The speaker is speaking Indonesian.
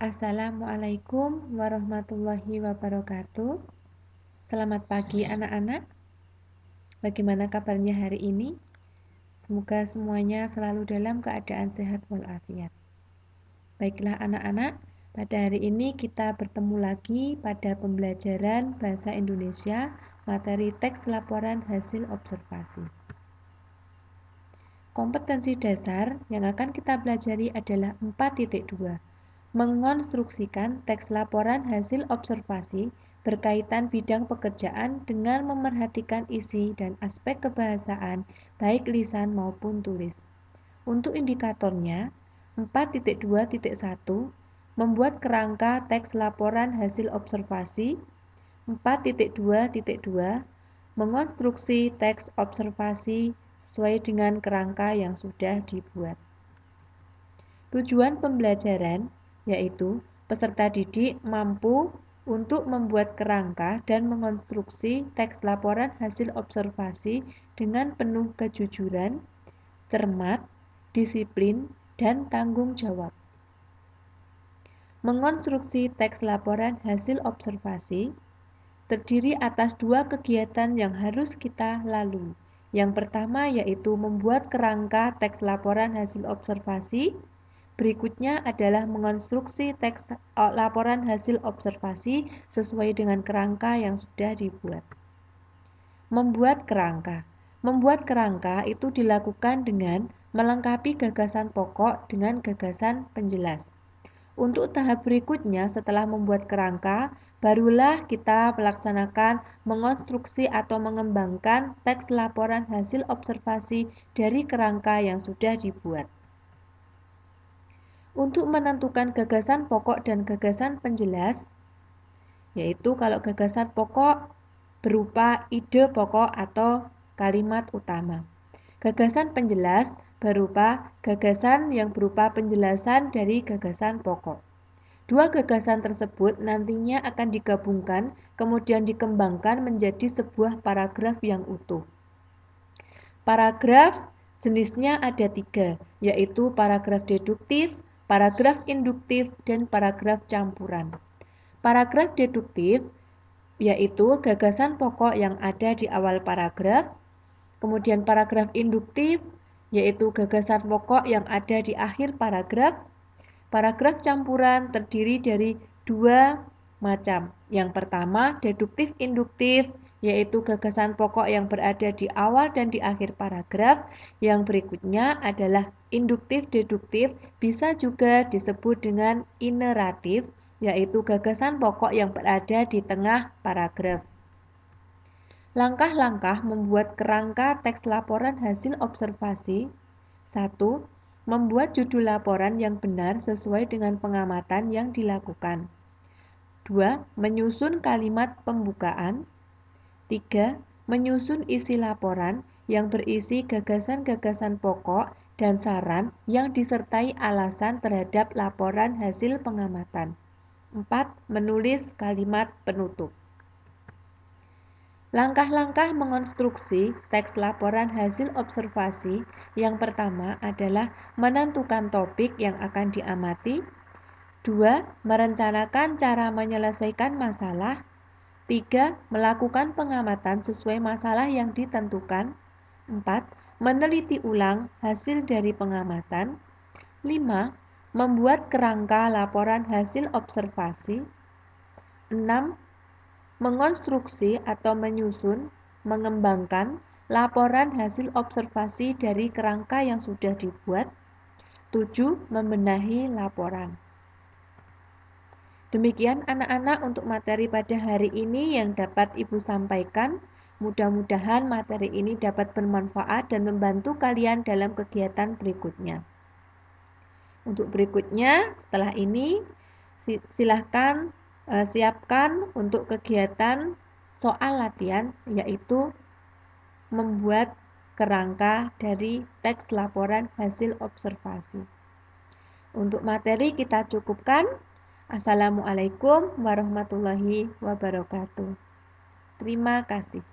Assalamualaikum warahmatullahi wabarakatuh. Selamat pagi anak-anak. Bagaimana kabarnya hari ini? Semoga semuanya selalu dalam keadaan sehat walafiat. Baiklah anak-anak, pada hari ini kita bertemu lagi pada pembelajaran Bahasa Indonesia materi teks laporan hasil observasi. Kompetensi dasar yang akan kita pelajari adalah 4.2. Mengonstruksikan teks laporan hasil observasi berkaitan bidang pekerjaan dengan memerhatikan isi dan aspek kebahasaan baik lisan maupun tulis. Untuk indikatornya, 4.2.1 membuat kerangka teks laporan hasil observasi. 4.2.2 mengonstruksi teks observasi sesuai dengan kerangka yang sudah dibuat. Tujuan pembelajaran yaitu peserta didik mampu untuk membuat kerangka dan mengonstruksi teks laporan hasil observasi dengan penuh kejujuran, cermat, disiplin, dan tanggung jawab. Mengonstruksi teks laporan hasil observasi terdiri atas 2 kegiatan yang harus kita lalui. Yang pertama yaitu membuat kerangka teks laporan hasil observasi. Berikutnya adalah mengonstruksi teks laporan hasil observasi sesuai dengan kerangka yang sudah dibuat. Membuat kerangka. Membuat kerangka itu dilakukan dengan melengkapi gagasan pokok dengan gagasan penjelas. Untuk tahap berikutnya setelah membuat kerangka, barulah kita melaksanakan mengonstruksi atau mengembangkan teks laporan hasil observasi dari kerangka yang sudah dibuat. Untuk menentukan gagasan pokok dan gagasan penjelas, yaitu kalau gagasan pokok berupa ide pokok atau kalimat utama. Gagasan penjelas berupa gagasan yang berupa penjelasan dari gagasan pokok. Dua gagasan tersebut nantinya akan digabungkan, kemudian dikembangkan menjadi sebuah paragraf yang utuh. Paragraf jenisnya ada 3, yaitu paragraf deduktif, paragraf induktif, dan paragraf campuran. Paragraf deduktif yaitu gagasan pokok yang ada di awal paragraf, kemudian paragraf induktif yaitu gagasan pokok yang ada di akhir paragraf. Paragraf campuran terdiri dari 2 macam. Yang pertama, deduktif induktif, yaitu gagasan pokok yang berada di awal dan di akhir paragraf. Yang berikutnya adalah induktif deduktif, bisa juga disebut dengan ineratif, yaitu gagasan pokok yang berada di tengah paragraf. Langkah-langkah membuat kerangka teks laporan hasil observasi. 1. Membuat judul laporan yang benar sesuai dengan pengamatan yang dilakukan. 2. Menyusun kalimat pembukaan. 3. Menyusun isi laporan yang berisi gagasan-gagasan pokok dan saran yang disertai alasan terhadap laporan hasil pengamatan. 4. Menulis kalimat penutup. Langkah-langkah mengonstruksi teks laporan hasil observasi yang pertama adalah menentukan topik yang akan diamati. 2. Merencanakan cara menyelesaikan masalah. 3. Melakukan pengamatan sesuai masalah yang ditentukan. 4. Meneliti ulang hasil dari pengamatan. 5. Membuat kerangka laporan hasil observasi. 6. Mengonstruksi atau menyusun, mengembangkan laporan hasil observasi dari kerangka yang sudah dibuat. 7. Membenahi laporan. Demikian anak-anak untuk materi pada hari ini yang dapat Ibu sampaikan. Mudah-mudahan materi ini dapat bermanfaat dan membantu kalian dalam kegiatan berikutnya. Untuk berikutnya, setelah ini silahkan siapkan untuk kegiatan soal latihan, yaitu membuat kerangka dari teks laporan hasil observasi. Untuk materi kita cukupkan. Assalamualaikum warahmatullahi wabarakatuh. Terima kasih.